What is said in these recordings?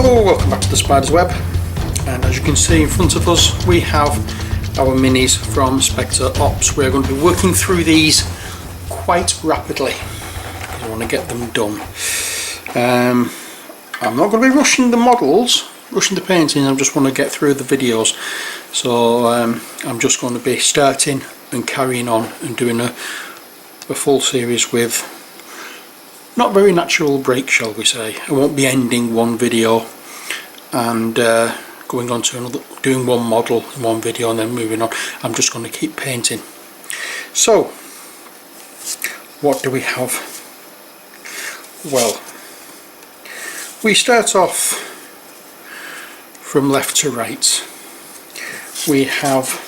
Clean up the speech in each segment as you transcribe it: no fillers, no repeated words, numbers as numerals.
Hello, welcome back to the Spider's Web, and as you can see in front of us we have our minis from Specter Ops. We're going to be working through these quite rapidly because I want to get them done. I'm not going to be rushing the models, rushing the painting. I just want to get through the videos, so I'm just going to be starting and carrying on and doing a full series with not very natural breaks, shall we say. I won't be ending one video and going on to another, doing one model in one video and then moving on. I'm just going to keep painting. So what do we have? Well, we start off from left to right. We have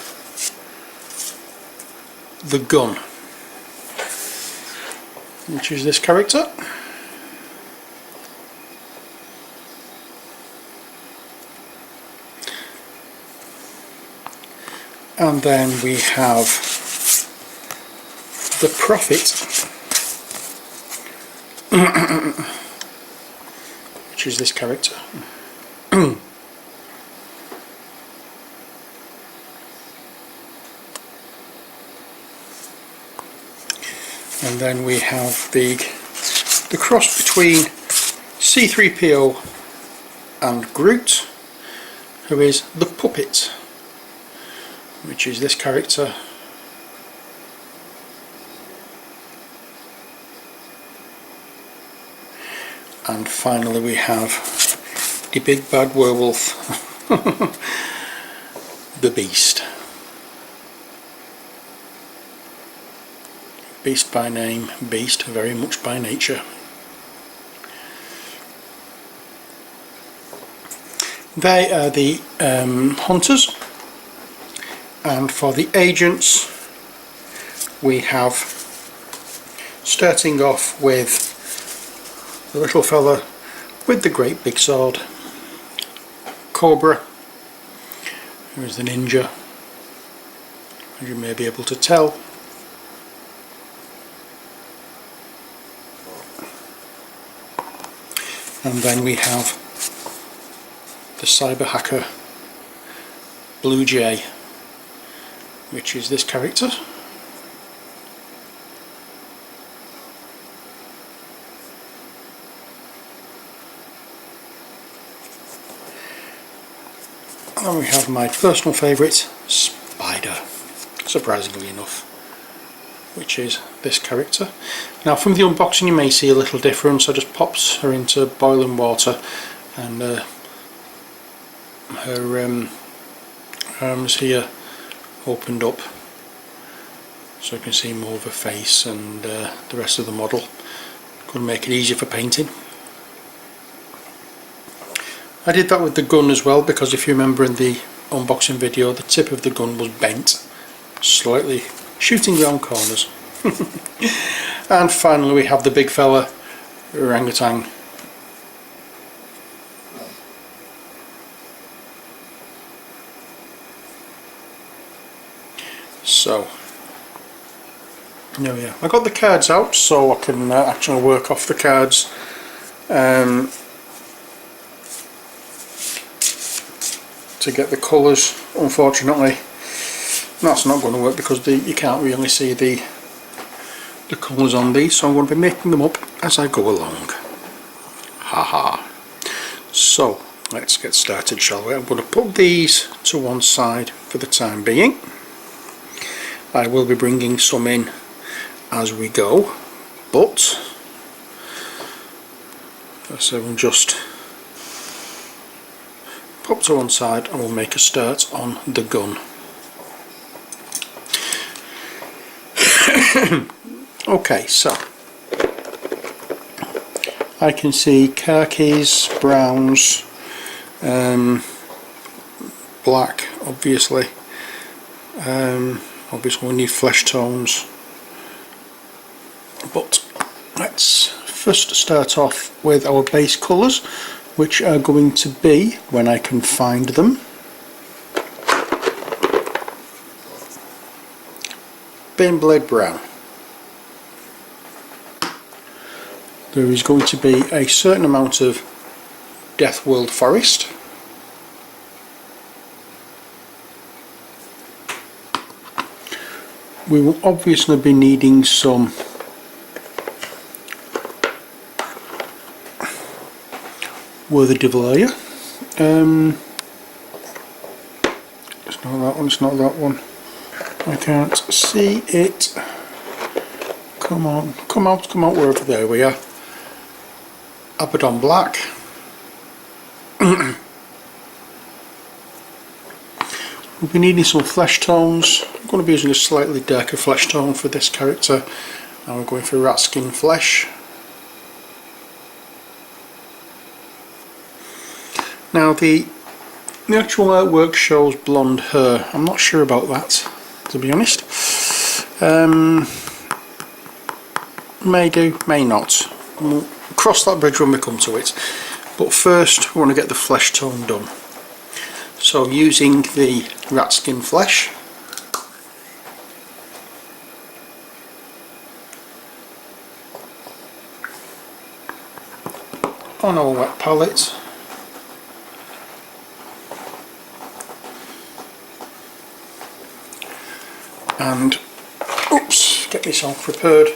the gun, which is this character. And then we have the Prophet, which is this character. And then we have the cross between C3PO and Groot, who is the Puppet, which is this character. And finally we have the big bad werewolf, the Beast. Beast by name, beast very much by nature. They are the hunters, and for the agents we have, starting off with the little fella with the great big sword, Cobra, who is the ninja, as you may be able to tell. And then we have the cyber hacker Blue Jay, which is this character. And then we have my personal favourite, Spider, surprisingly enough, which is this character. Now from the unboxing you may see a little difference. I just popped her into boiling water and her arms here opened up so you can see more of her face and the rest of the model. Going to make it easier for painting. I did that with the gun as well, because if you remember in the unboxing video the tip of the gun was bent slightly, shooting round corners. And finally we have the big fella, orangutan. So there we are. I got the cards out so I can actually work off the cards. To get the colours, unfortunately that's not going to work because you can't really see the colours on these, so I'm going to be making them up as I go along. Haha. So let's get started, shall we? I'm going to put these to one side for the time being. I will be bringing some in as we go, but so we'll just pop to one side and we'll make a start on the gun. Okay, so I can see khakis, browns, black obviously. Obviously we need flesh tones, but let's first start off with our base colours, which are going to be, when I can find them, Baneblade Brown. There is going to be a certain amount of Death World Forest. We will obviously be needing some Where the Devil Are You? It's not that one, it's not that one. I can't see it. Come on, come out, wherever. There we are. Abaddon Black. We'll be needing some flesh tones. I'm going to be using a slightly darker flesh tone for this character. And we're going for rat skin flesh. Now the actual artwork shows blonde hair. I'm not sure about that, to be honest. May do, may not. We'll cross that bridge when we come to it. But first we want to get the flesh tone done. So using the rat skin flesh, on our wet palette, and oops, get myself prepared.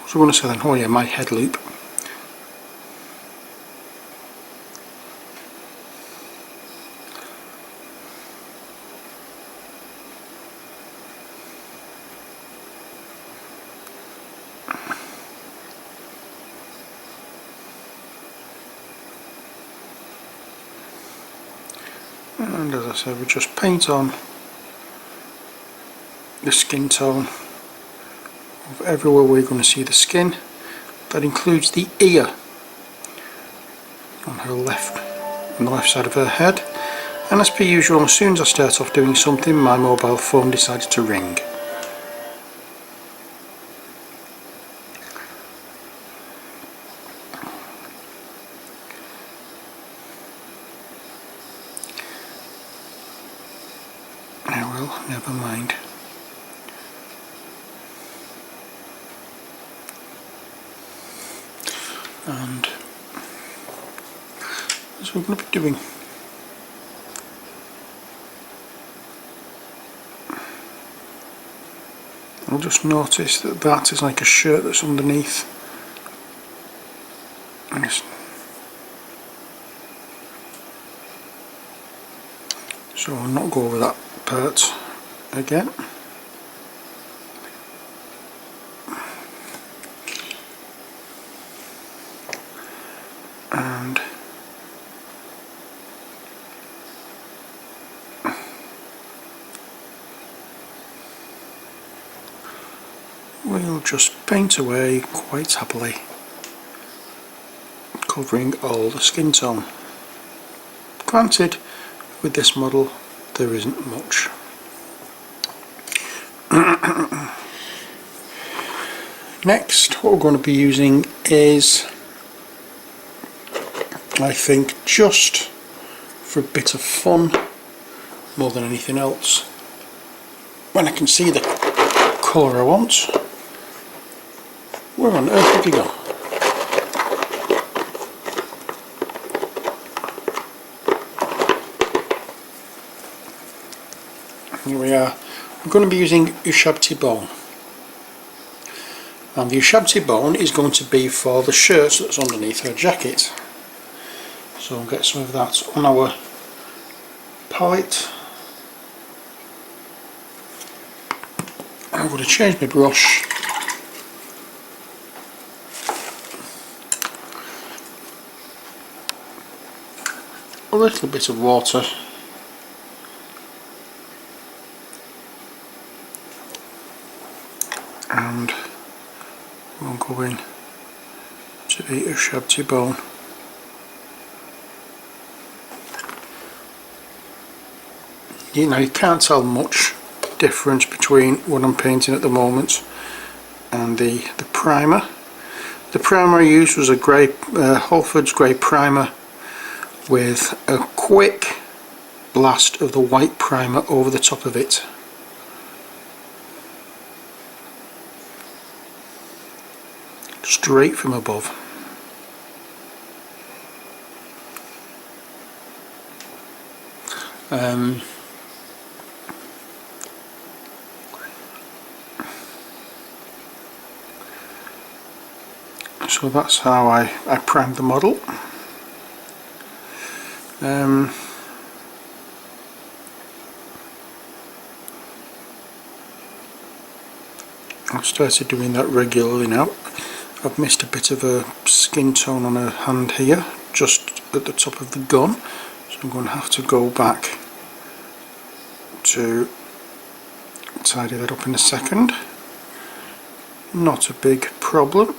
So I want to say then, oh yeah, my head loop. And as I said, we just paint on the skin tone of everywhere we're going to see the skin. That includes the ear on her left, on the left side of her head. And as per usual, as soon as I start off doing something, my mobile phone decides to ring. Well, never mind. And as we're going to be doing, I'll just notice that that is like a shirt that's underneath, and so I'll not go over that part again. And we'll just paint away quite happily, covering all the skin tone. Granted, with this model there isn't much. Next, what we're going to be using is, I think, just for a bit of fun more than anything else, when I can see the colour I want. Where on earth have you gone? Here we are. I'm going to be using Ushabti bone, and the Ushabti bone is going to be for the shirt that's underneath her jacket. So we'll get some of that on our palette. I'm going to change my brush. A little bit of water. And we'll go in to the Ushabti bone. you can't tell much difference between what I'm painting at the moment and the primer. The primer I used was a grey Holford's grey primer with a quick blast of the white primer over the top of it. Straight from above. So that's how I primed the model. I've started doing that regularly now. I've missed a bit of a skin tone on her hand here, just at the top of the gun, so I'm going to have to go back to tidy that up in a second. Not a big problem.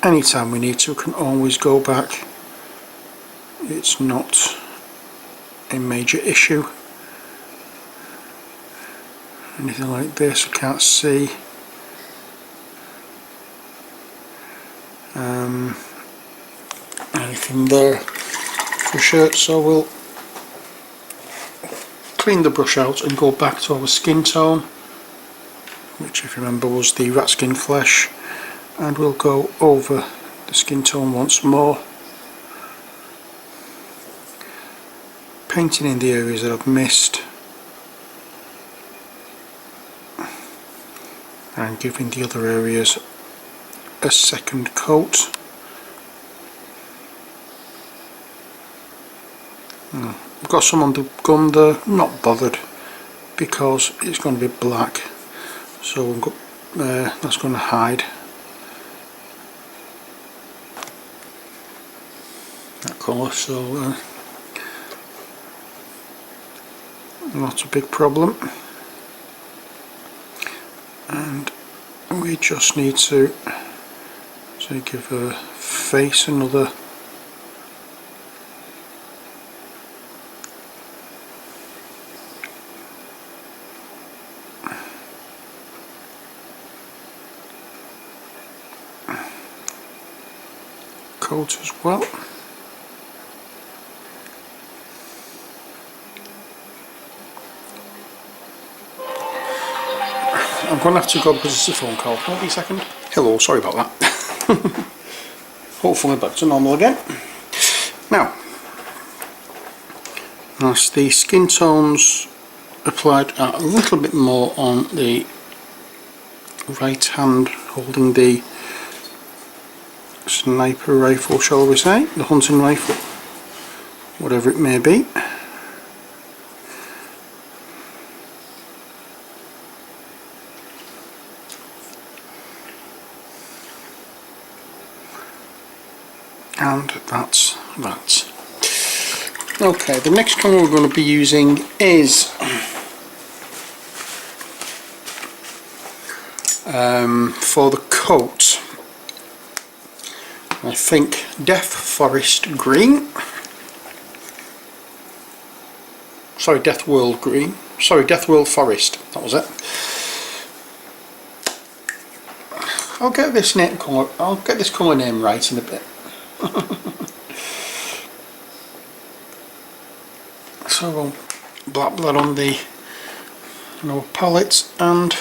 Anytime we need to, we can always go back. It's not a major issue. Anything like this I can't see. Anything there for sure, so we'll clean the brush out and go back to our skin tone, which if you remember was the rat skin flesh, and we'll go over the skin tone once more, painting in the areas that I've missed and giving the other areas a second coat. I've got some on the gun there, not bothered because it's going to be black, so we've got, that's going to hide that colour, so not a big problem. And we just need to give her face another coat as well. I'm going to have to go because it's a phone call. Won't be a second. Hello, sorry about that. Hopefully back to normal again. Now, as the skin tones applied a little bit more on the right hand holding the sniper rifle, shall we say, the hunting rifle, whatever it may be. And that's that. Okay, the next colour we're going to be using is for the coat, I think Death Forest Green. Sorry, Death World Green. Sorry, Death World Forest. That was it. I'll get this colour name right in a bit. So we'll blap that on our palette and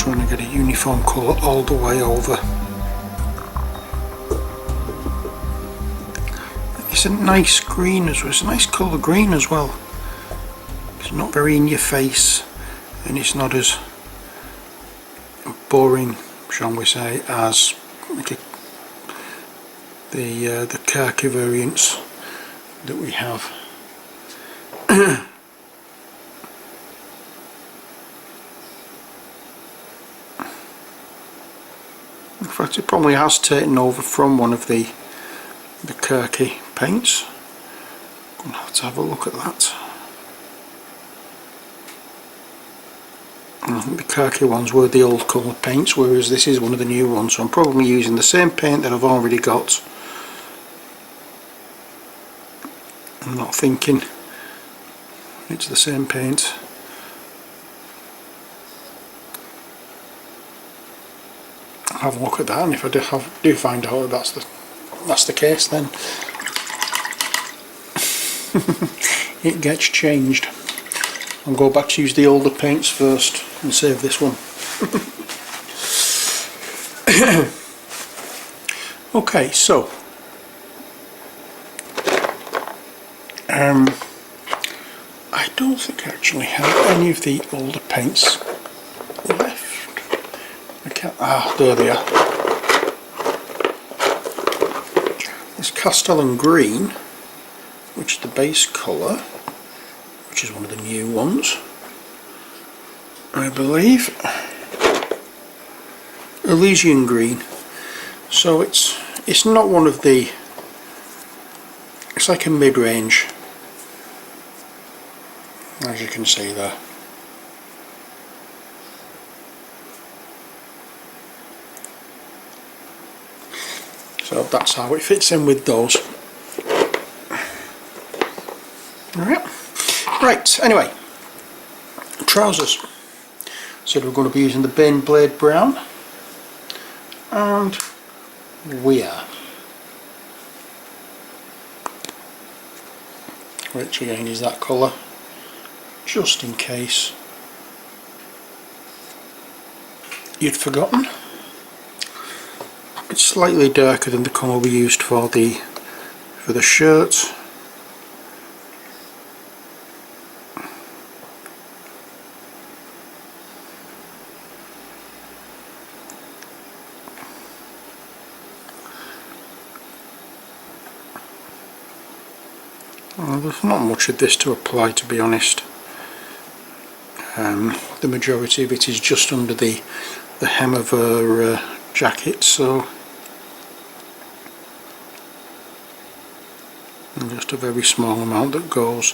trying to get a uniform colour all the way over. it's a nice green as well. It's a nice colour green as well. It's not very in your face, and it's not as boring, shall we say, as the khaki variants that we have. In fact, it probably has taken over from one of the khaki paints. I'm going to have a look at that. I think the khaki ones were the old colour paints, whereas this is one of the new ones, so I'm probably using the same paint that I've already got. I'm not thinking it's the same paint. I'll have a look at that, and if I do find out that that's the case, then it gets changed. I'll go back to use the older paints first and save this one. Okay, so I don't think I actually have any of the older paints left. There they are. This Castellan Green, which is the base colour, which is one of the new ones, I believe. Elysian Green. So it's not one of the, it's like a mid-range, as you can see there. So that's how it fits in with those. Right, anyway, trousers. So we're going to be using the Bane Blade Brown and Weir, which again is that colour, just in case you'd forgotten. It's slightly darker than the colour we used for the shirt. Well, there's not much of this to apply, to be honest. The majority of it is just under the hem of her jacket, so and just a very small amount that goes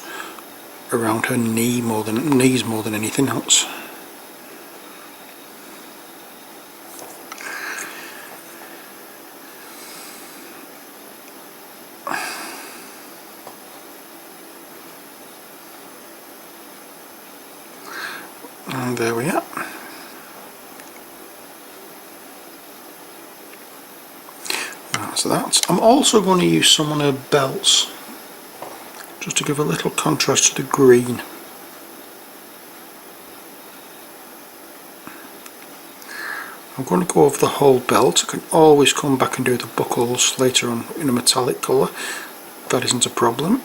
around her knees more than anything else. And there we are. That's that. I'm also going to use some on her belts, just to give a little contrast to the green. I'm going to go over the whole belt. I can always come back and do the buckles later on in a metallic colour. That isn't a problem.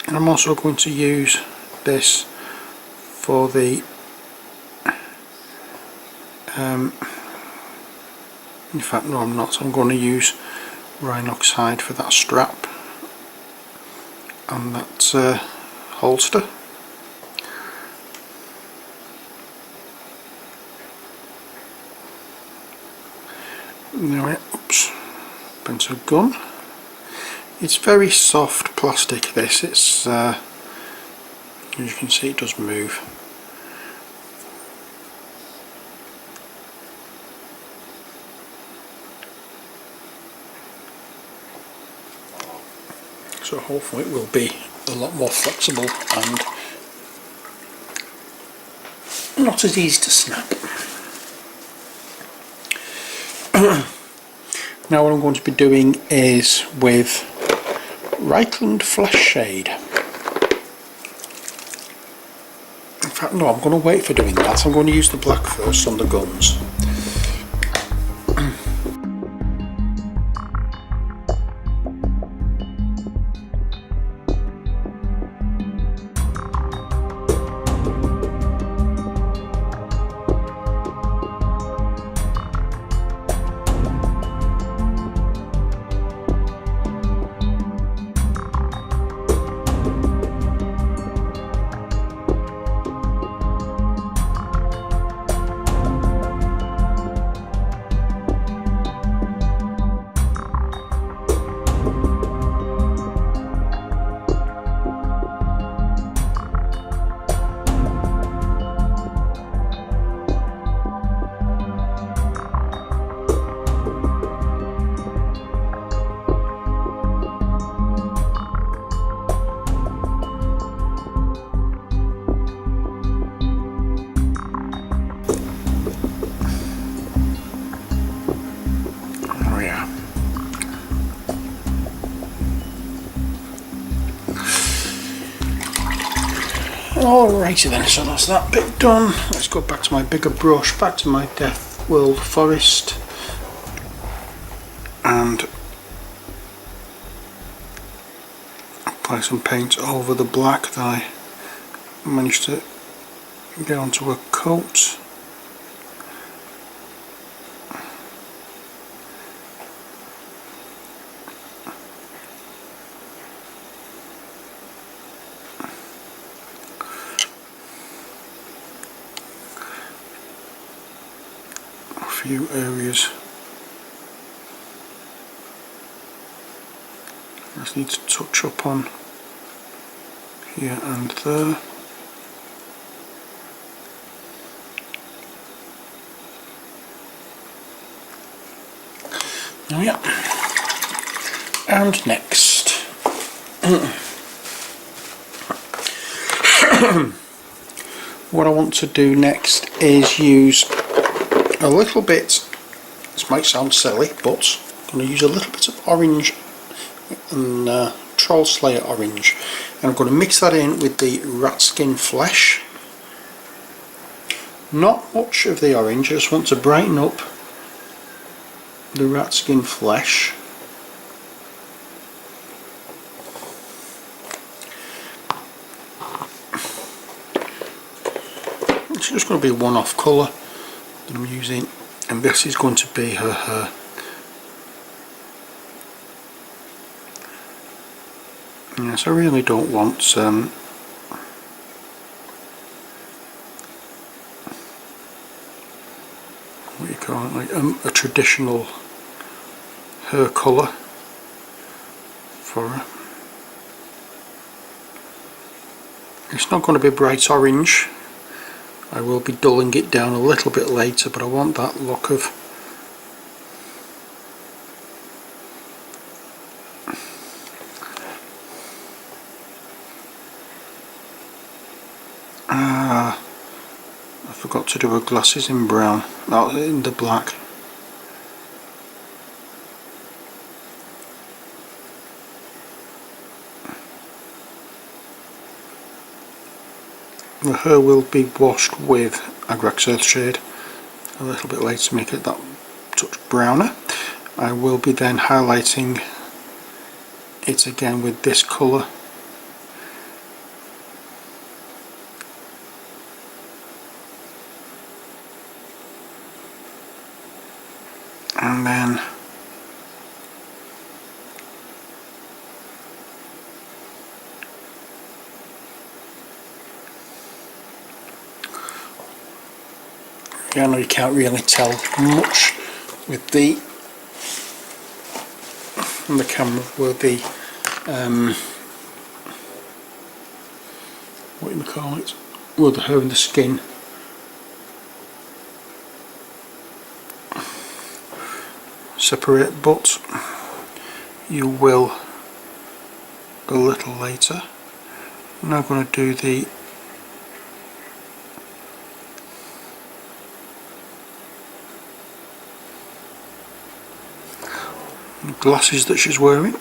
And I'm also going to use this for the in fact no, I'm not. I'm going to use Rhinox hide for that strap and that holster. Anyway, oops, bent a gun. It's very soft plastic, this. It's as you can see, it does move. So hopefully it will be a lot more flexible and not as easy to snap. Now what I'm going to be doing is with Reichland Flash Shade. In fact no, I'm going to wait for doing that. I'm going to use the black first on the guns. Alrighty then, so that's that bit done. Let's go back to my bigger brush, back to my Death World Forest, and apply some paint over the black that I managed to get onto a coat. A few areas I just need to touch up on here and there. Oh yeah. And next what I want to do next is use a little bit, this might sound silly, but I'm going to use a little bit of orange and Troll Slayer orange, and I'm going to mix that in with the rat skin flesh. Not much of the orange, I just want to brighten up the rat skin flesh. It's just going to be a one-off colour that I'm using, and this is going to be her hair. Yes, I really don't want what you call it, like a traditional hair colour for her. It's not going to be bright orange. I will be dulling it down a little bit later, but I want that look of I forgot to do her glasses in brown, not in the black. The hair will be washed with Agrax Earthshade a little bit later to make it that touch browner. I will be then highlighting it again with this colour. And then I know you can't really tell much with the on the camera where the what do you call it? Well, the hair and the skin separate, but you will a little later. I'm now going to do the glasses that she's wearing.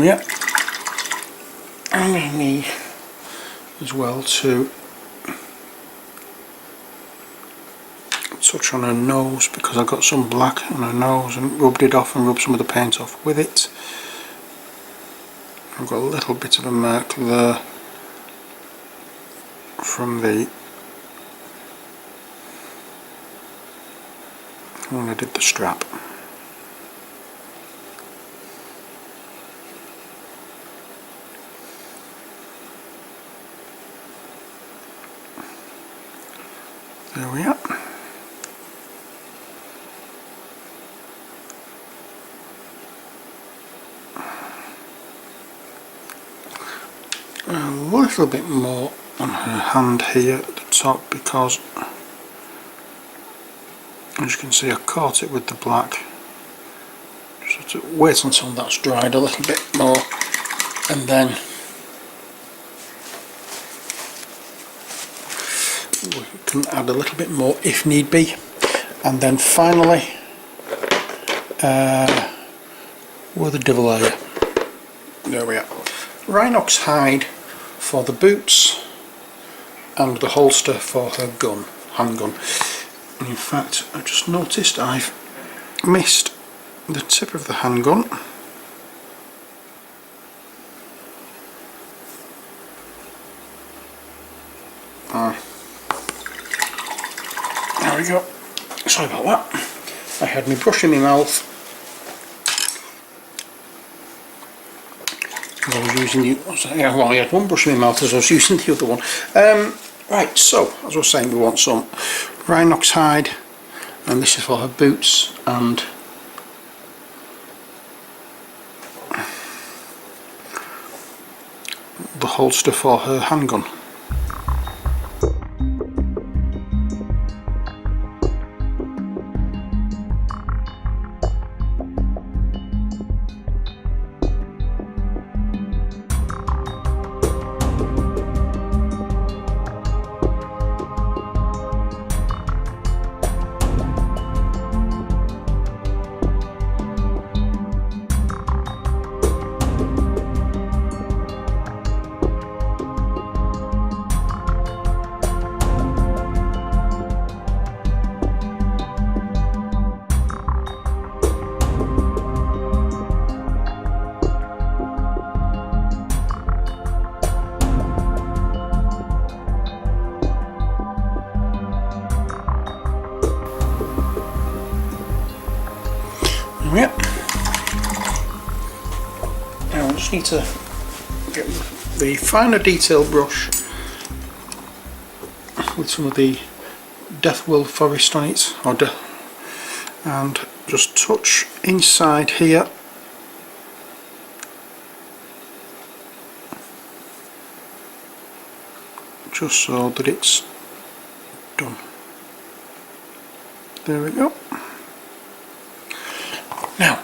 Yeah, and I need as well to touch on her nose, because I got some black on her nose and rubbed it off and rubbed some of the paint off with it. I've got a little bit of a mark there from when I did the strap. There we are. little bit more on her hand here at the top, because as you can see I caught it with the black. Just have to wait until that's dried a little bit more, and then we can add a little bit more if need be. And then finally, where the devil are you? There we are. Rhinox hide for the boots and the holster for her gun, handgun. And in fact, I just noticed I've missed the tip of the handgun. There we go. Sorry about that. I had my brush in my mouth. I was using well, I had one brush in my mouth as I was using the other one. Right, so as I was saying, we want some Rhinox hide, and this is for her boots and the holster for her handgun. Yep. Now I just need to get the finer detail brush with some of the Deathworld Forest on it, and just touch inside here just so that it's done. There we go. Now,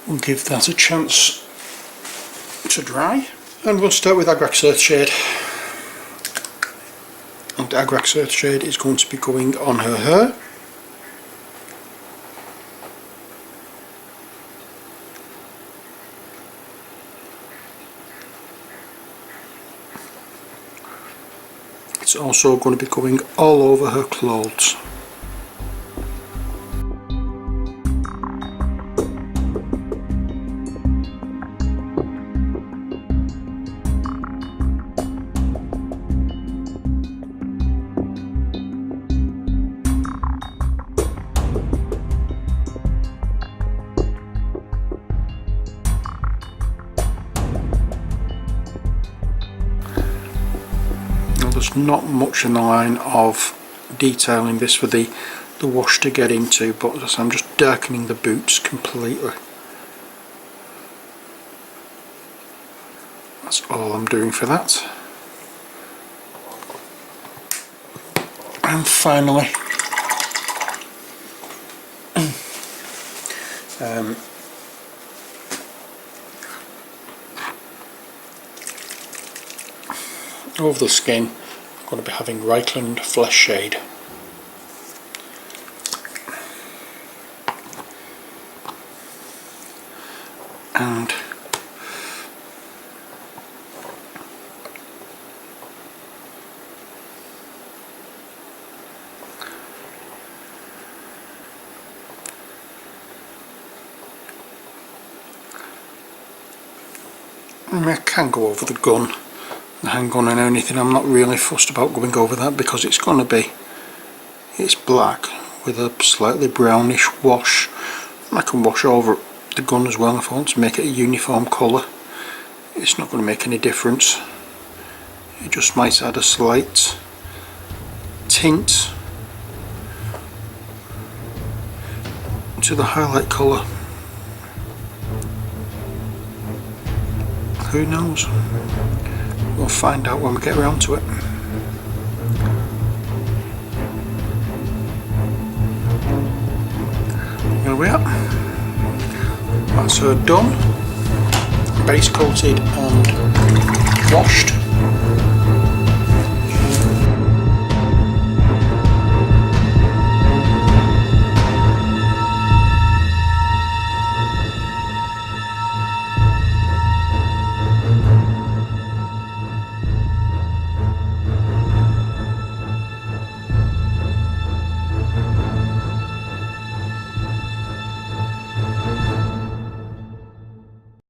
we'll give that a chance to dry, and we'll start with Agrax Earthshade. And Agrax Earthshade is going to be going on her hair. It's also going to be going all over her clothes. There's not much in the line of detail in this for the wash to get into, but I'm just darkening the boots completely. That's all I'm doing for that. And finally, over the skin, I'm going to be having Reichland Flesh Shade. And I can go over the gun, the handgun and anything. I'm not really fussed about going over that because it's going to be, it's black with a slightly brownish wash. And I can wash over the gun as well if I want to make it a uniform colour. It's not going to make any difference. It just might add a slight tint to the highlight colour. Who knows? We'll find out when we get around to it. Here we are. That's her done, base coated and washed.